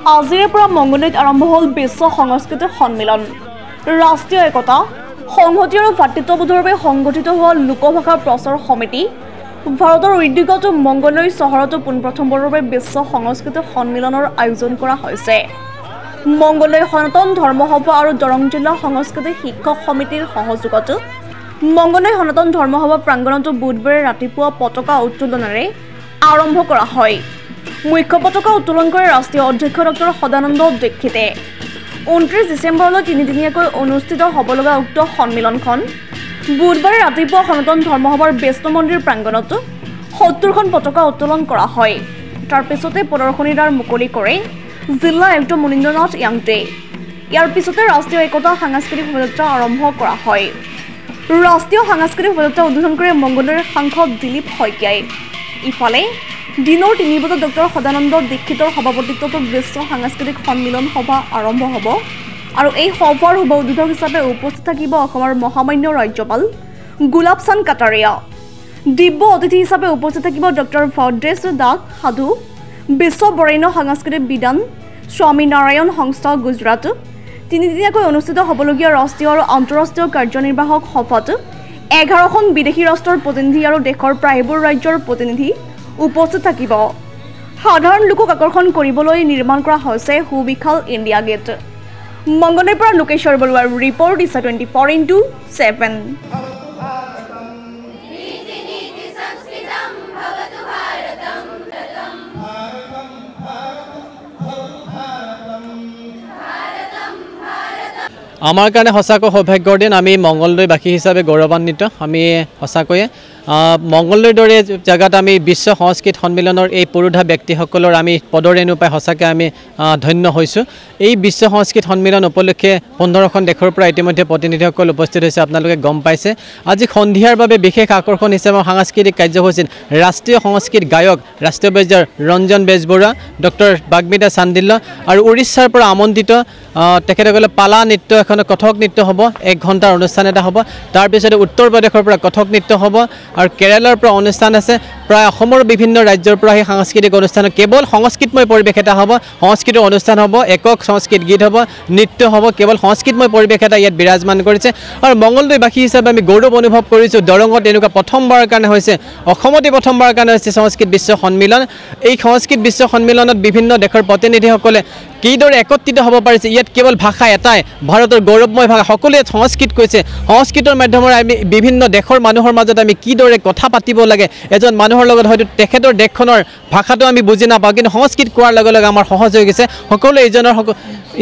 আজিৰে পৰা মংগলদৈত আৰম্ভ হ'ল বিশ্ব সংস্কৃতি সন্মিলন। ৰাষ্ট্ৰীয় একতা, সংহতি আৰু ভাতৃত্ববোধৰ বাবে সংগঠিত হোৱা লোকভাষা প্ৰচাৰ সমিতি ভাৰতৰ উদ্যোগত মংগলদৈ চহৰত পোনপ্ৰথমবাৰৰ বাবে বিশ্ব সংস্কৃতি সন্মিলনৰ আয়োজন কৰা হৈছে। মংগলদৈ সনাতন ধৰ্মসভা আৰু দৰং জিলা সংস্কৃতি শিক্ষক সমিতিৰ সহযোগত মংগলদৈ সনাতন ধৰ্মসভা প্ৰাংগণত বুধবাৰে ৰাতিপুৱা পতাকা উত্তোলনেৰে আৰম্ভ কৰা হয়। মুখ্য পতাকা উত্তোলন কৰে ৰাষ্ট্ৰীয় অধ্যক্ষ ডক্টৰ সদানন্দ দীক্ষিতে। 29 ডিচেম্বৰলৈ তিনিদিনীয়াকৈ অনুষ্ঠিত হ'ব লগা উক্ত সন্মিলনখন বুধবাৰে ৰাতিপুৱা সনাতন ধৰ্মসভাৰ বিষ্ণু মন্দিৰ প্ৰাংগণত 70খন পতাকা উত্তোলন কৰা হয়। তাৰ পিছতে প্ৰদৰ্শনীৰ দ্বাৰ মুকলি কৰে জিলা আয়ুক্ত মুনীন্দ্ৰনাথ য়াংটে। ইয়াৰ পিছতে ৰাষ্ট্ৰীয় একতা সাংস্কৃতিক শোভাযাত্ৰা আৰম্ভ কৰা হয়। ৰাষ্ট্ৰীয় সাংস্কৃতিক শোভাযাত্ৰা উদ্বোধন কৰে মংগলদৈৰ সাংসদ দিলীপ শইকীয়াই। ইফালে দিনৰ 3 বজাত ডক্টৰ সদানন্দ দীক্ষিতৰ সভাপতিত্বত বিশ্ব সাংস্কৃতিক সন্মিলন সভা আৰম্ভ হ'ব আৰু এই সভাৰ শুভ উদ্বোধক হিচাপে উপস্থিত থাকিব অসমৰ মহামান্য ৰাজ্যপাল গোলাপ চান্দ কাটাৰিয়া। দিব্য অতিথি হিচাপে উপস্থিত থাকিব ডক্টৰ ভদ্ৰেশ দাস সাধু, বিশ্ব বৰেণ্য সাংস্কৃতিক বিদ্বান স্বামী নাৰায়ণ সংস্থা গুজৰাট। তিনিদিনীয়াকৈ অনুষ্ঠিত হ'বলগীয়া ৰাষ্ট্ৰীয় আৰু আন্তঃৰাষ্ট্ৰীয় কাৰ্যনিৰ্বাহক সভাত 11খন বিদেশী ৰাষ্ট্ৰৰ প্ৰতিনিধি আৰু দেশৰ প্ৰায়বোৰ ৰাজ্যৰ প্ৰতিনিধি উপস্থিত থাকিব। সাধাৰণ লোকক আকৰ্ষণ কৰিবলৈ নিৰ্মাণ কৰা হৈছে সুবিশাল ইণ্ডিয়া গেট। মংগলদৈৰ পৰা লোকেশ্বৰ বৰুৱাৰ ৰিপৰ্ট দিছে 24x7। আমাৰ কাৰণে সঁচাকৈ সৌভাগ্যৰ দিন। আমি মংগলদৈবাসী হিচাপে গৌৰৱান্বিত। আমি সঁচাকৈয়ে মংগলদৈৰ দৰে জেগাত আমি বিশ্ব সংস্কৃত সন্মিলনৰ এই পুৰোধা ব্যক্তিসকলৰ আমি পদৰেণু পাই সঁচাকৈ আমি ধন্য হৈছোঁ। এই বিশ্ব সংস্কৃত সন্মিলন উপলক্ষে 15খন দেশৰ পৰা ইতিমধ্যে প্ৰতিনিধিসকল উপস্থিত হৈছে। আপোনালোকে গম পাইছে আজি সন্ধিয়াৰ বাবে বিশেষ আকৰ্ষণ হিচাপে সাংস্কৃতিক কাৰ্যসূচীত ৰাষ্ট্ৰীয় সংস্কৃত গায়ক ৰাষ্ট্ৰীয় পৰ্যায়ৰ ৰঞ্জন বেজবৰুৱা, ডক্টৰ বাগ্মিতা চান্দিল্য আৰু উৰিষ্যাৰ পৰা আমন্ত্ৰিত তেখেতসকলে পালা নৃত্য এখন কথক নৃত্য হ'ব। 1 ঘণ্টাৰ অনুষ্ঠান এটা হ'ব। তাৰপিছতে উত্তৰ প্ৰদেশৰ পৰা কথক নৃত্য হ'ব আৰু কেৰালাৰ পৰা অনুষ্ঠান আছে। প্ৰায় অসমৰ বিভিন্ন ৰাজ্যৰ পৰা সেই সাংস্কৃতিক অনুষ্ঠান কেৱল সংস্কৃতময় পৰিৱেশ এটা হ'ব। সংস্কৃতৰ অনুষ্ঠান হ'ব, একক সংস্কৃত গীত হ'ব, নৃত্য হ'ব, কেৱল সংস্কৃতময় পৰিৱেশ এটা ইয়াত বিৰাজমান কৰিছে। আৰু মংগলদৈবাসী হিচাপে আমি গৌৰৱ অনুভৱ কৰিছোঁ। দৰঙত এনেকুৱা প্ৰথমবাৰৰ কাৰণে হৈছে, অসমতে প্ৰথমবাৰৰ কাৰণে হৈছে সংস্কৃত বিশ্ব সন্মিলন। এই সংস্কৃত বিশ্ব সন্মিলনত বিভিন্ন দেশৰ প্ৰতিনিধিসকলে কিদৰে একত্ৰিত হ'ব পাৰিছে। ইয়াত কেৱল ভাষা এটাই, ভাৰতৰ গৌৰৱময় ভাষা। সকলোৱে সংস্কৃত কৈছে। সংস্কৃতৰ মাধ্যমেৰে আমি বিভিন্ন দেশৰ মানুহৰ মাজত আমি কিদৰে কথা পাতিব লাগে। এজন মানুহৰ লগত হয়তো তেখেতৰ দেশখনৰ ভাষাটো আমি বুজি নাপাওঁ, কিন্তু সংস্কৃত কোৱাৰ লগে লগে আমাৰ সহজ হৈ গৈছে। সকলোৱে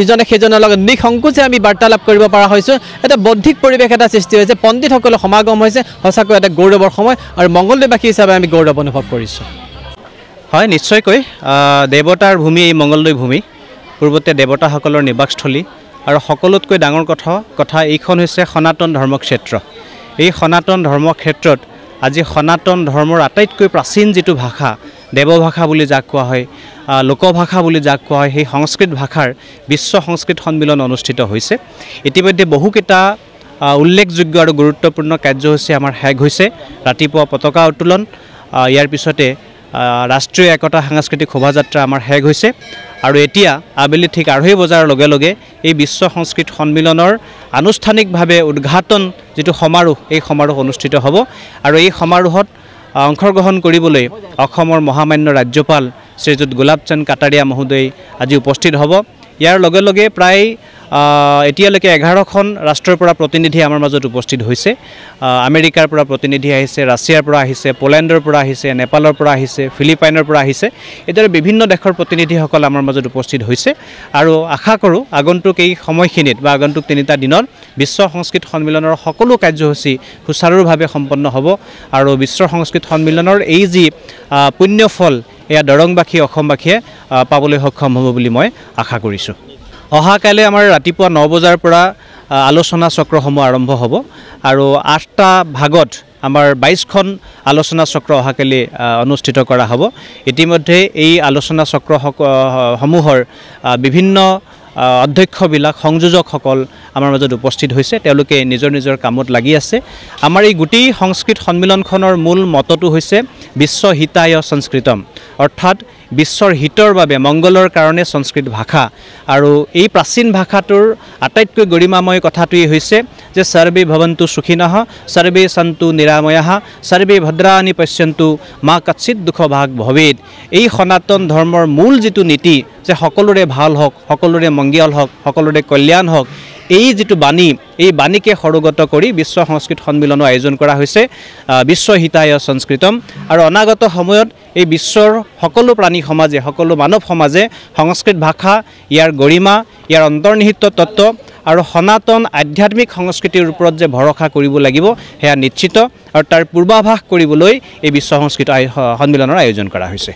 ইজনে সেইজনৰ লগত নিসংকোচে আমি বাৰ্তালাপ কৰিব পৰা হৈছোঁ। এটা বৌদ্ধিক পৰিৱেশ এটা সৃষ্টি হৈছে। পণ্ডিতসকলৰ সমাগম হৈছে। সঁচাকৈ এটা গৌৰৱৰ সময় আৰু মংগলদৈবাসী হিচাপে আমি গৌৰৱ অনুভৱ কৰিছোঁ। হয়, নিশ্চয়কৈ দেৱতাৰ ভূমি এই মংগলদৈ ভূমি। পূৰ্বতে দেৱতাসকলৰ নিবাসস্থলী আৰু সকলোতকৈ ডাঙৰ কথা এইখন হৈছে সনাতন ধৰ্মক্ষেত্ৰ। এই সনাতন ধৰ্মক্ষেত্ৰত আজি সনাতন ধৰ্মৰ আটাইতকৈ প্ৰাচীন যিটো ভাষা, দেৱভাষা বুলি যাক কোৱা হয়, লোকভাষা বুলি যাক কোৱা হয়, সেই সংস্কৃত ভাষাৰ বিশ্ব সংস্কৃত সন্মিলন অনুষ্ঠিত হৈছে। ইতিমধ্যে বহুকেইটা উল্লেখযোগ্য আৰু গুৰুত্বপূৰ্ণ কাৰ্যসূচী আমাৰ শেষ হৈছে। ৰাতিপুৱা পতাকা উত্তোলন, ইয়াৰ পিছতে ৰাষ্ট্ৰীয় একতা সাংস্কৃতিক শোভাযাত্ৰা আমাৰ শেষ হৈছে আৰু এতিয়া আবেলি ঠিক 2:30 বজাৰ লগে লগে এই বিশ্ব সংস্কৃত সন্মিলনৰ আনুষ্ঠানিকভাৱে উদ্ঘাটন যিটো সমাৰোহ, এই সমাৰোহ অনুষ্ঠিত হ'ব। আৰু এই সমাৰোহত অংশগ্ৰহণ কৰিবলৈ অসমৰ মহামান্য ৰাজ্যপাল শ্ৰীযুত গোলাপ চান্দ কাটাৰিয়া মহোদয় আজি উপস্থিত হ'ব। ইয়াৰ লগে লগে প্ৰায় এতিয়ালৈকে 11খন ৰাষ্ট্ৰৰ পৰা প্ৰতিনিধি আমাৰ মাজত উপস্থিত হৈছে। আমেৰিকাৰ পৰা প্ৰতিনিধি আহিছে, ৰাছিয়াৰ পৰা আহিছে, পোলেণ্ডৰ পৰা আহিছে, নেপালৰ পৰা আহিছে, ফিলিপাইনৰ পৰা আহিছে। এইদৰে বিভিন্ন দেশৰ প্ৰতিনিধিসকল আমাৰ মাজত উপস্থিত হৈছে আৰু আশা কৰোঁ আগন্তুক এই সময়খিনিত বা আগন্তুক 3টা দিনত বিশ্ব সংস্কৃত সন্মিলনৰ সকলো কাৰ্যসূচী সুচাৰুৰূপে সম্পন্ন হ'ব আৰু বিশ্ব সংস্কৃত সন্মিলনৰ এই যি পুণ্যফল এয়া দৰংবাসী অসমবাসীয়ে পাবলৈ সক্ষম হ'ব বুলি মই আশা কৰিছোঁ। অহাকাইলৈ আমাৰ ৰাতিপুৱা 9 বজাৰ পৰা আলোচনা চক্ৰসমূহ আৰম্ভ হ'ব আৰু 8টা ভাগত আমাৰ 22খন আলোচনা চক্ৰ অহাকালি অনুষ্ঠিত কৰা হ'ব। ইতিমধ্যে এই আলোচনা চক্ৰসমূহৰ বিভিন্ন অধ্যক্ষবিলাক সংযোজকসকল আমাৰ মাজত উপস্থিত হৈছে। তেওঁলোকে নিজৰ নিজৰ কামত লাগি আছে। আমাৰ এই গোটেই সংস্কৃত সন্মিলনখনৰ মূল মতটো হৈছে বিশ্ব হিতায় সংস্কৃতম, অৰ্থাৎ বিশ্বৰ হিতৰ বাবে মংগলৰ কাৰণে সংস্কৃত ভাষা আৰু এই প্ৰাচীন ভাষাটোৰ আটাইতকৈ গৰিমাময় কথাটোৱেই হৈছে যে সৰ্বে ভৱন্তু সুখিনঃ সৰ্বে সন্তু নিৰাময়াঃ সৰ্বে ভদ্ৰাণি পশ্যন্তু মা কচ্চিৎ দুখ ভাগ ভৱেৎ। এই সনাতন ধৰ্মৰ মূল যিটো নীতি যে সকলোৰে ভাল হওক, সকলোৰে মংগল হওক, সকলোৰে কল্যাণ হওক, এই যিটো বাণী, এই বাণীকে সৰুগত কৰি বিশ্ব সংস্কৃত সন্মিলনৰ আয়োজন কৰা হৈছে বিশ্ব হিতায় সংস্কৃতম। আৰু অনাগত সময়ত এই বিশ্বৰ সকলো প্ৰাণী সমাজে, সকলো মানৱ সমাজে সংস্কৃত ভাষা, ইয়াৰ গৰিমা, ইয়াৰ অন্তৰ্নিহিত তত্ত্ব আৰু সনাতন আধ্যাত্মিক সংস্কৃতিৰ ওপৰত যে ভৰসা কৰিব লাগিব সেয়া নিশ্চিত, আৰু তাৰ পূৰ্বাভাস কৰিবলৈ এই বিশ্ব সংস্কৃত সন্মিলনৰ আয়োজন কৰা হৈছে।